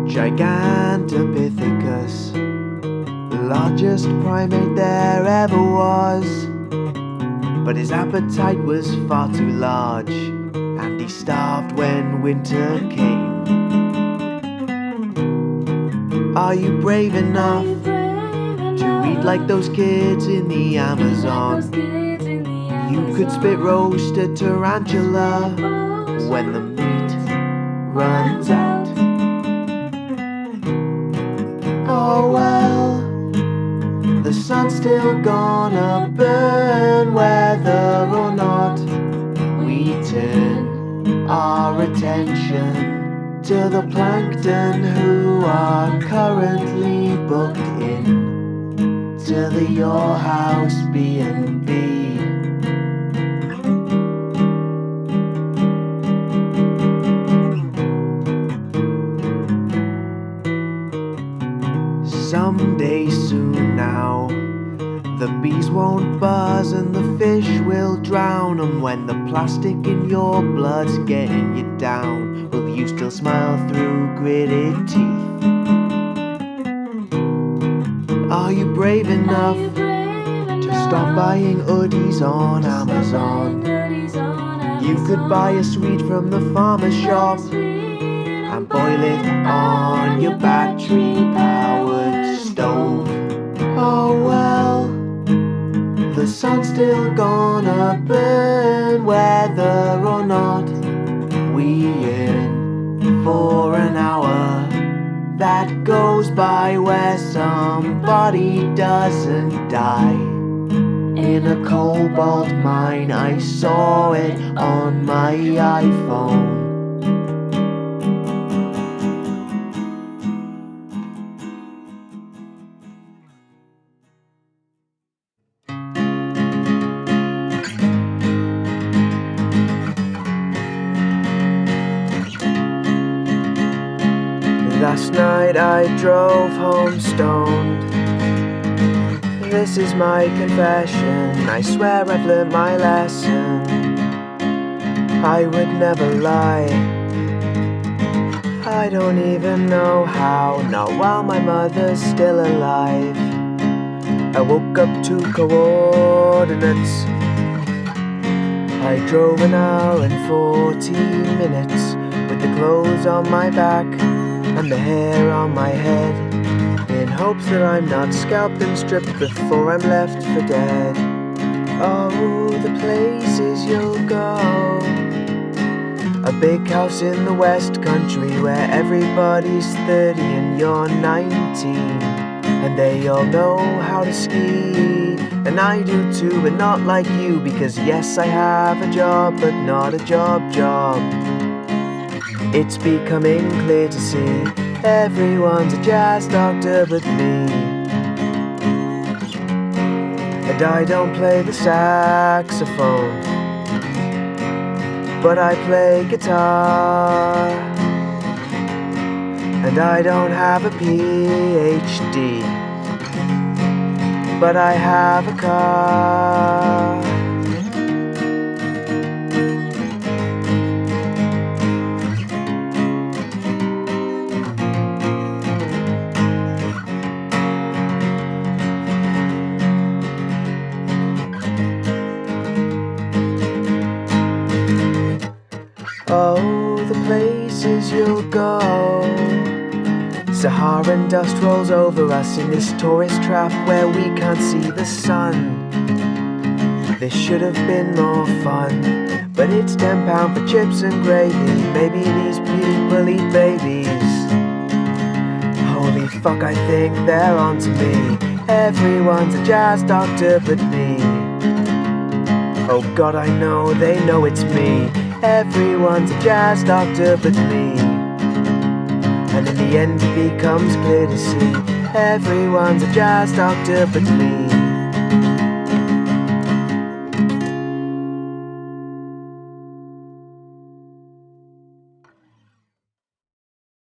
Gigantopithecus, the largest primate there ever was. But his appetite was far too large, and he starved when winter came. Are you brave enough to eat like those kids in the Amazon? You could spit roast a tarantula when the meat runs out. Oh well, the sun's still gonna burn whether or not we turn our attention to the plankton who are currently booked in to the Your House B&B. Someday soon now, the bees won't buzz and the fish will drown. And when the plastic in your blood's getting you down, will you still smile through gritted teeth? Are you brave enough to stop buying hoodies on Amazon? You could buy a sweet from the farmer's shop and boil it on your battery-powered stove. Oh well, the sun's still gonna burn whether or not we yearn for an hour that goes by where somebody doesn't die. In a cobalt mine, I saw it on my iPhone. Last night I drove home stoned. This is my confession, I swear I've learned my lesson. I would never lie, I don't even know how, not while my mother's still alive. I woke up to coordinates. I drove an hour and 40 minutes with the clothes on my back and the hair on my head, in hopes that I'm not scalped and stripped before I'm left for dead. Oh, the places you'll go. A big house in the West Country where everybody's 30 and you're 19, and they all know how to ski, and I do too, but not like you, because yes, I have a job, but not a job. It's becoming clear to see everyone's a jazz doctor but me. And I don't play the saxophone, but I play guitar. And I don't have a PhD, but I have a car. Oh, the places you'll go. Saharan dust rolls over us in this tourist trap where we can't see the sun. This should have been more fun, but it's £10 for chips and gravy. Maybe these people eat babies. Holy fuck, I think they're onto me. Everyone's a jazz doctor but me. Oh god, I know they know it's me. Everyone's a jazz doctor but me. And in the end it becomes clear to see everyone's a jazz doctor but me.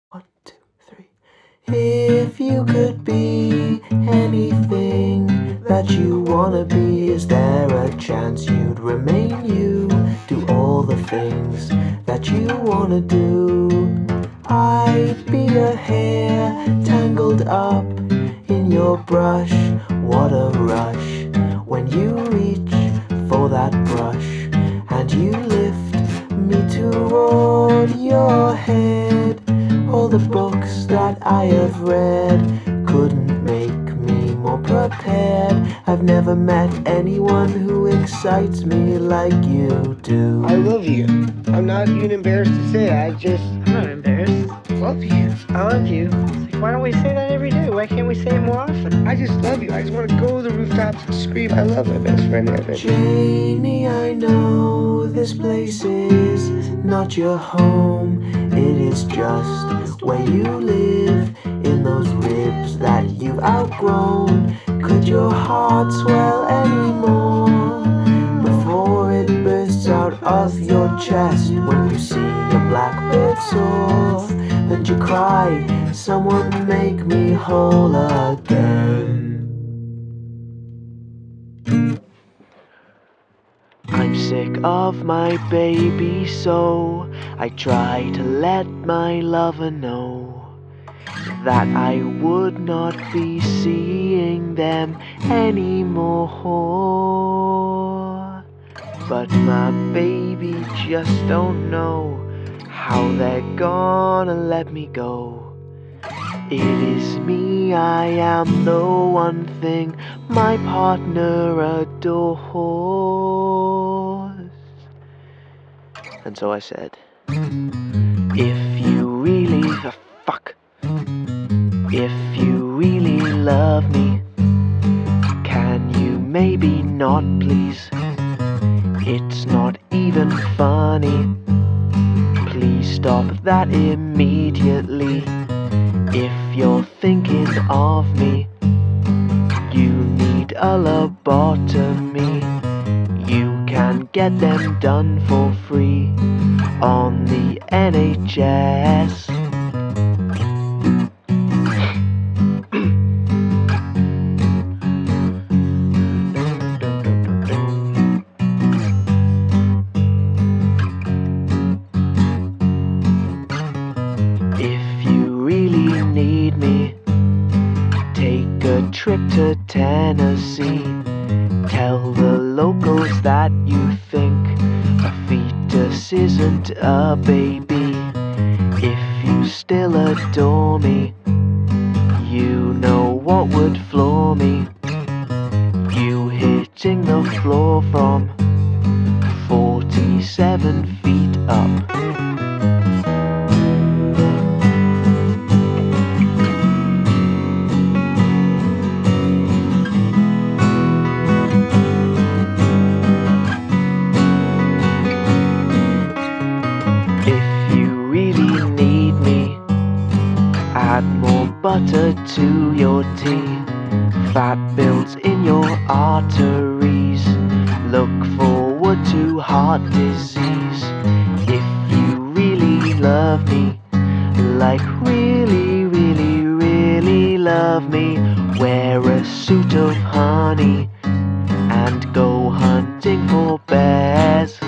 One, two, three. If you could be anything that you wanna be, is there a chance you'd remain you? Do all the things that you wanna do. I'd be a hair tangled up in your brush. What a rush when you reach for that brush and you lift me toward your head. All the books that I have read couldn't make me more prepared. I've never met anyone who excites me like you do. I love you. I'm not even embarrassed to say it. I'm not embarrassed. Love you. I love you. It's like, why don't we say that every day? Why can't we say it more often? I just love you. I just want to go to the rooftops and scream, I love my best friend ever. Janey, I know this place is not your home. It is just where you live, in those ribs that you've outgrown. Could your heart swell anymore before it bursts out of your chest when you see a blackbird soar and you cry, someone make me whole again? I'm sick of my baby, so I try to let my lover know that I would not be seeing them anymore. But my baby just don't know how they're gonna let me go. It is me, I am the one thing my partner adores. And so I said, if you really, if you really love me, can you maybe not please? It's not even funny. Please stop that immediately. If you're thinking of me, you need a lobotomy. You can get them done for free on the NHS. Trip to Tennessee. Tell the locals that you think a fetus isn't a baby. If you still adore me, you know what would floor me. You hitting the floor from 47 feet up. Add more butter to your tea. Fat builds in your arteries. Look forward to heart disease. If you really love me, like really, really, really love me, wear a suit of honey and go hunting for bears.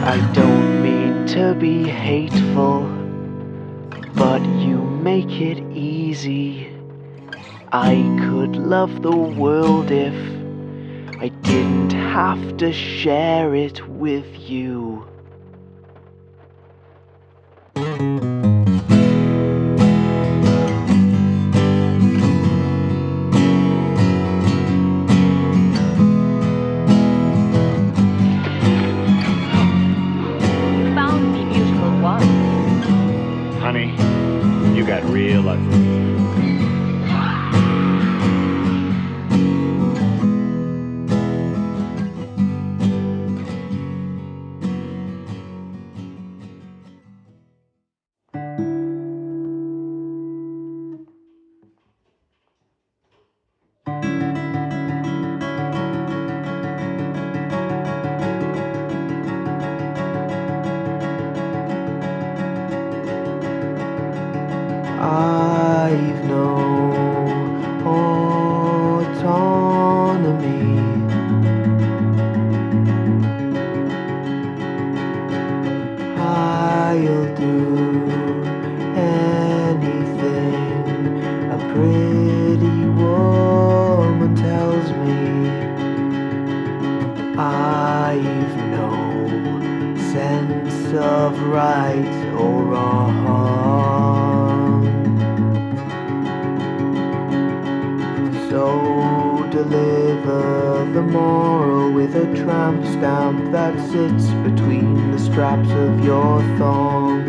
I don't mean to be hateful, but you make it easy. I could love the world if I didn't have to share it with you. Honey, you got real ugly. I've no autonomy. I'll do anything a pretty woman tells me. I've no sense of right or wrong. So deliver the moral with a tramp stamp that sits between the straps of your thong.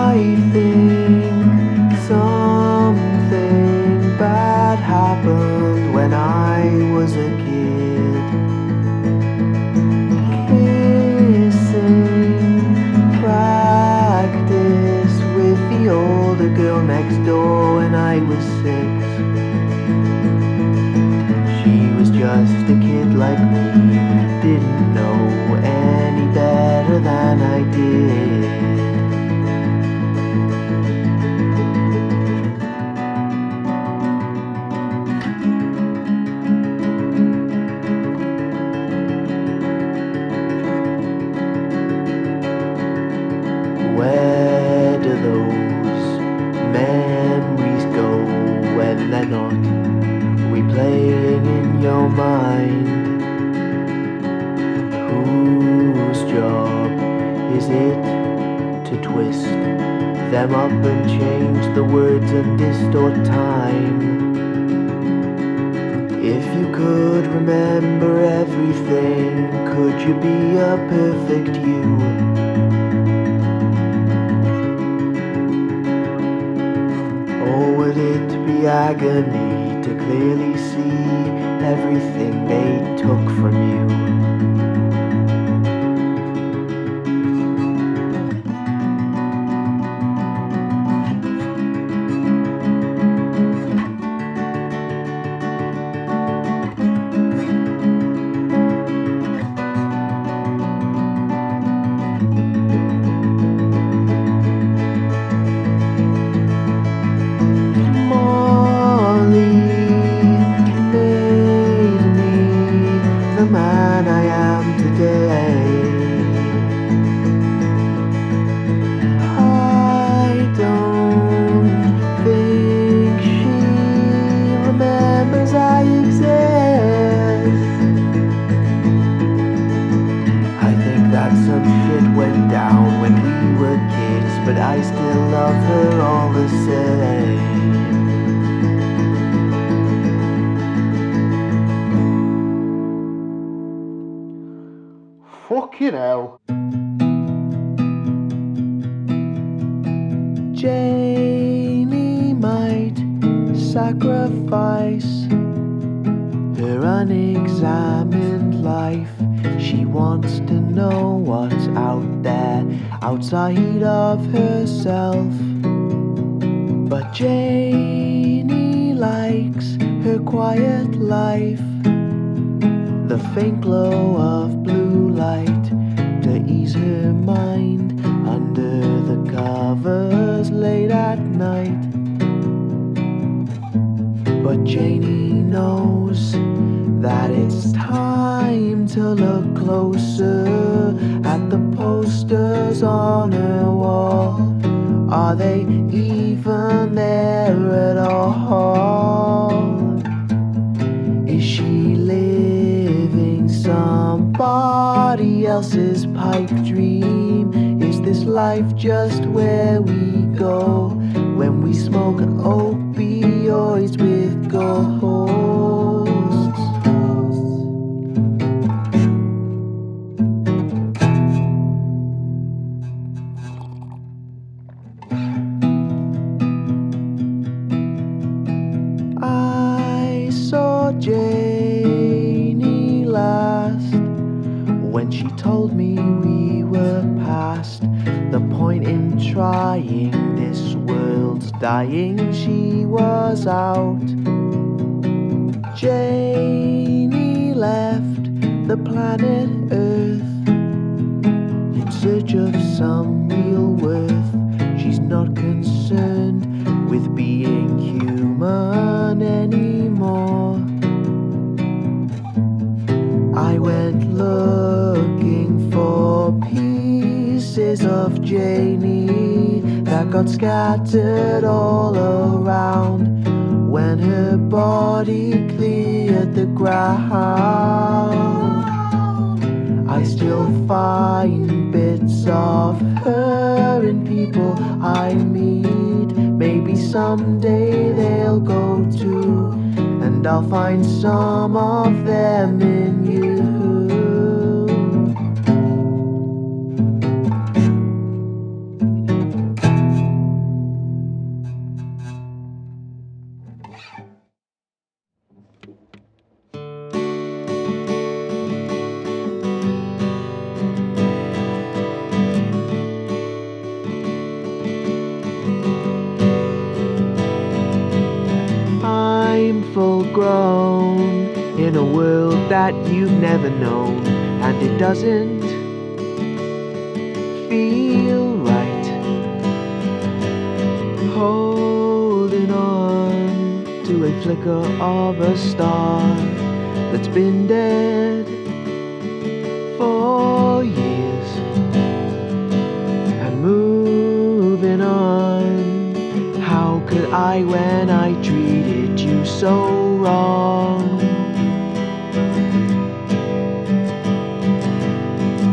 I think something bad happened when I was a kid. Kissing practice with the older girl next door when I was 6. She was just a kid like me, didn't know any better than I did. Where do those memories go when they're not replaying in your mind? Whose job is it to twist them up and change the words and distort time? If you could remember everything, could you be a perfect you? Or would it be agony to clearly see everything they took from you? Man I am today. I don't think she remembers I exist. I think that some shit went down when we were kids, but I still love her all the same. Fucking hell. Janey might sacrifice her unexamined life. She wants to know what's out there, outside of herself. But Janey likes her quiet life, the faint glow of blue light to ease her mind under the covers late at night. But Janey knows that it's time to look closer at the posters on her wall. Are they even there at all? Is she living somebody else's pipe dream? Is this life just where we go when we smoke opioids with ghosts? I saw Janey last when she She told me we were past the point in trying. This world's dying. She was out. Janey left the planet Earth in search of some real worth. She's not concerned with being human anymore. I went looking for pieces of Janey that got scattered all around when her body cleared the ground. I still find bits of her in people I meet. Maybe someday they'll go too, and I'll find some of them in you. I'm full grown in a world that you've never known, and it doesn't feel right. Holding on to a flicker of a star that's been dead for years, and moving on. How could I when I treated you so wrong?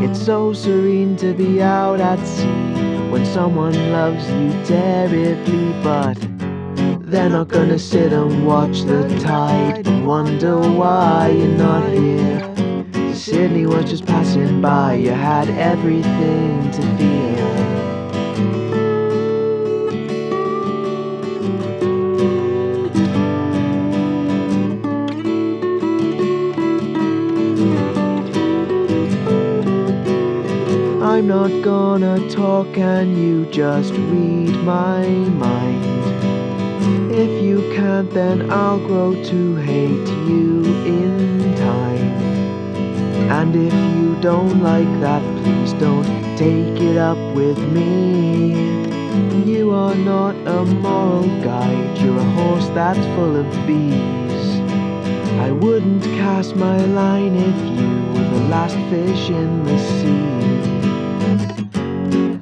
It's so serene to be out at sea when someone loves you terribly, but they're not gonna sit and watch the tide and wonder why you're not here. Sydney was just passing by, you had everything to feel. I'm not gonna talk, and you just read my mind. If you can't, then I'll grow to hate you in time. And if you don't like that, please don't take it up with me. You are not a moral guide, you're a horse that's full of bees. I wouldn't cast my line if you were the last fish in the sea.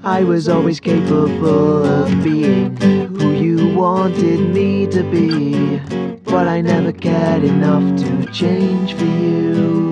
I was always capable of being who you wanted me to be, but I never cared enough to change for you.